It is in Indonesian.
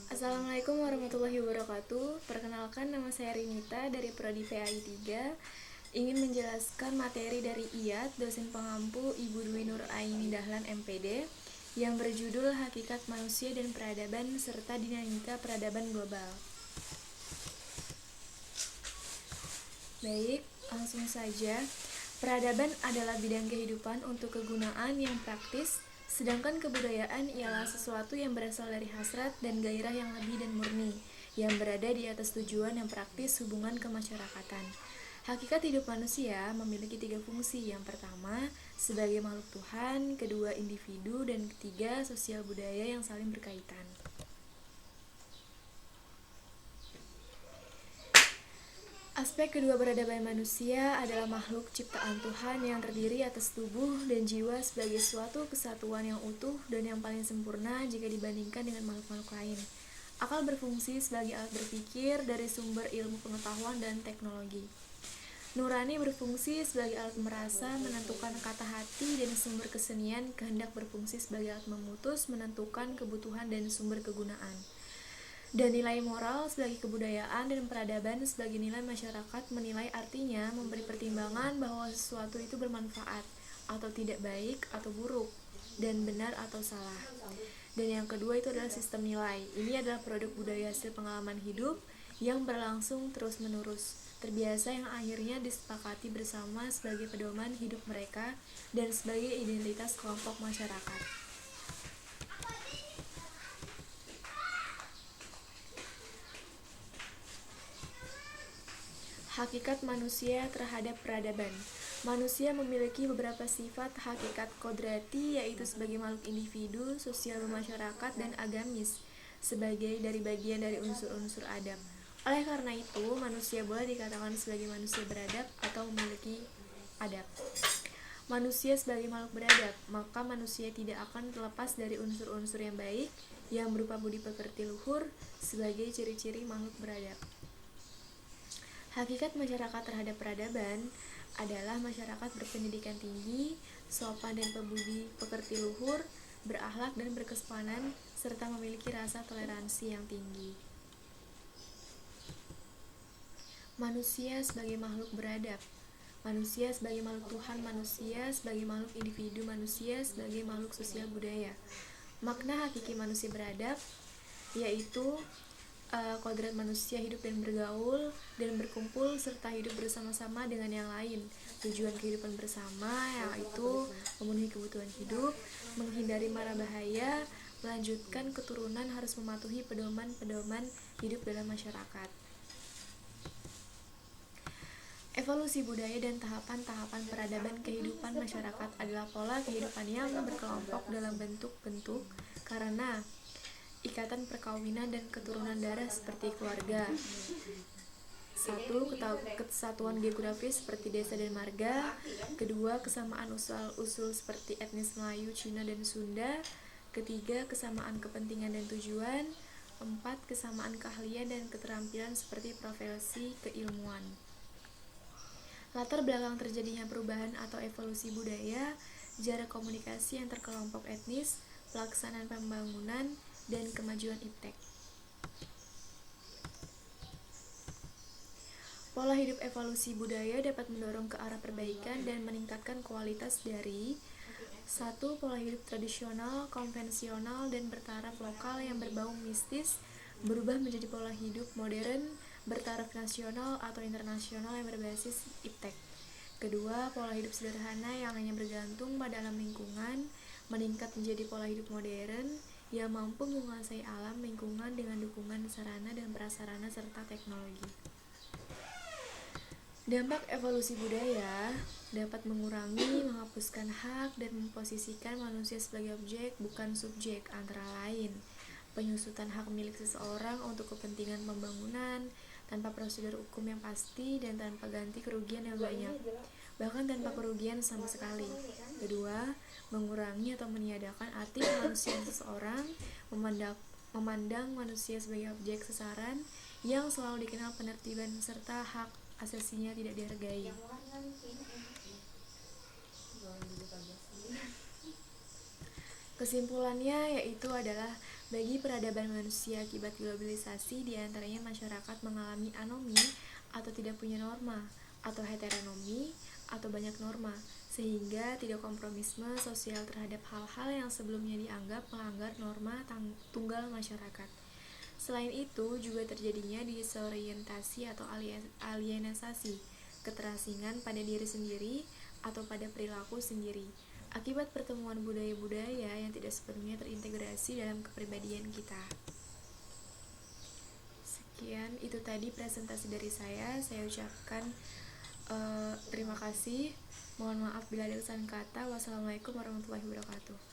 Assalamualaikum warahmatullahi wabarakatuh. Perkenalkan, nama saya Rinita dari Prodi PAI 3. Ingin menjelaskan materi dari IAT, dosen pengampu Ibu Dwi Nur Aini Dahlan MPD, yang berjudul Hakikat Manusia dan Peradaban serta Dinamika Peradaban Global. Baik, langsung saja. Peradaban adalah bidang kehidupan untuk kegunaan yang praktis, sedangkan kebudayaan ialah sesuatu yang berasal dari hasrat dan gairah yang lebih dan murni, yang berada di atas tujuan yang praktis hubungan kemasyarakatan. Hakikat hidup manusia memiliki 3 fungsi. Yang pertama, sebagai makhluk Tuhan, kedua individu, dan ketiga sosial budaya yang saling berkaitan. Aspek kedua peradaban manusia adalah makhluk ciptaan Tuhan yang terdiri atas tubuh dan jiwa sebagai suatu kesatuan yang utuh dan yang paling sempurna jika dibandingkan dengan makhluk-makhluk lain. Akal berfungsi sebagai alat berpikir dari sumber ilmu pengetahuan dan teknologi. Nurani berfungsi sebagai alat merasa, menentukan kata hati, dan sumber kesenian. Kehendak berfungsi sebagai alat memutus, menentukan kebutuhan dan sumber kegunaan. Dan nilai moral sebagai kebudayaan dan peradaban sebagai nilai masyarakat menilai, artinya memberi pertimbangan bahwa sesuatu itu bermanfaat atau tidak, baik atau buruk, dan benar atau salah. Dan yang kedua itu adalah sistem nilai. Ini adalah produk budaya hasil pengalaman hidup yang berlangsung terus-menerus, terbiasa, yang akhirnya disepakati bersama sebagai pedoman hidup mereka dan sebagai identitas kelompok masyarakat. Hakikat manusia terhadap peradaban. Manusia memiliki beberapa sifat hakikat kodrati, yaitu sebagai makhluk individu, sosial bermasyarakat, dan agamis, sebagai dari bagian dari unsur-unsur adab. Oleh karena itu, manusia boleh dikatakan sebagai manusia beradab atau memiliki adab. Manusia sebagai makhluk beradab, maka manusia tidak akan terlepas dari unsur-unsur yang baik, yang berupa budi pekerti luhur, sebagai ciri-ciri makhluk beradab. Hakikat masyarakat terhadap peradaban adalah masyarakat berpendidikan tinggi, sopan dan pembudi pekerti luhur, berakhlak dan berkesopanan, serta memiliki rasa toleransi yang tinggi. Manusia sebagai makhluk beradab. Manusia sebagai makhluk Tuhan, manusia sebagai makhluk individu, manusia sebagai makhluk sosial budaya. Makna hakiki manusia beradab yaitu kodrat manusia hidup dan bergaul dan berkumpul serta hidup bersama-sama dengan yang lain. Tujuan kehidupan bersama yaitu memenuhi kebutuhan hidup, menghindari mara bahaya, melanjutkan keturunan, harus mematuhi pedoman-pedoman hidup dalam masyarakat. Evolusi budaya dan tahapan-tahapan peradaban kehidupan masyarakat adalah pola kehidupan yang berkelompok dalam bentuk-bentuk karena ikatan perkawinan dan keturunan darah seperti keluarga. 1. Kesatuan geografis seperti desa dan marga. 2. Kesamaan usul seperti etnis Melayu, Cina, dan Sunda. 3. Kesamaan kepentingan dan tujuan. 4. Kesamaan keahlian dan keterampilan seperti profesi keilmuan. Latar belakang terjadinya perubahan atau evolusi budaya, jarak komunikasi antar kelompok etnis, pelaksanaan pembangunan, dan kemajuan iptek. Pola hidup evolusi budaya dapat mendorong ke arah perbaikan dan meningkatkan kualitas dari 1. Pola hidup tradisional, konvensional, dan bertaraf lokal yang berbau mistis berubah menjadi pola hidup modern, bertaraf nasional atau internasional yang berbasis iptek. 2. Pola hidup sederhana yang hanya bergantung pada alam lingkungan meningkat menjadi pola hidup modern yang mampu menguasai alam lingkungan dengan dukungan sarana dan prasarana serta teknologi. Dampak evolusi budaya dapat mengurangi, menghapuskan hak, dan memposisikan manusia sebagai objek bukan subjek, antara lain penyusutan hak milik seseorang untuk kepentingan pembangunan tanpa prosedur hukum yang pasti dan tanpa ganti kerugian yang banyak, bahkan tanpa kerugian sama sekali. 2. Mengurangi atau meniadakan arti kemanusiaan seseorang, memandang manusia sebagai objek sasaran yang selalu dikenal penertiban serta hak asasinya tidak dihargai. Kesimpulannya yaitu adalah Bagi peradaban manusia akibat globalisasi, diantaranya masyarakat mengalami anomi atau tidak punya norma, atau heteronomi atau banyak norma, sehingga tidak kompromisme sosial terhadap hal-hal yang sebelumnya dianggap melanggar norma tunggal masyarakat. Selain itu, juga terjadinya disorientasi atau alienasi, keterasingan pada diri sendiri atau pada perilaku sendiri, akibat pertemuan budaya-budaya yang tidak sepenuhnya terintegrasi dalam kepribadian kita. Sekian, itu tadi presentasi dari saya. Saya ucapkan terima kasih. Mohon maaf bila ada kesalahan kata. Wassalamualaikum warahmatullahi wabarakatuh.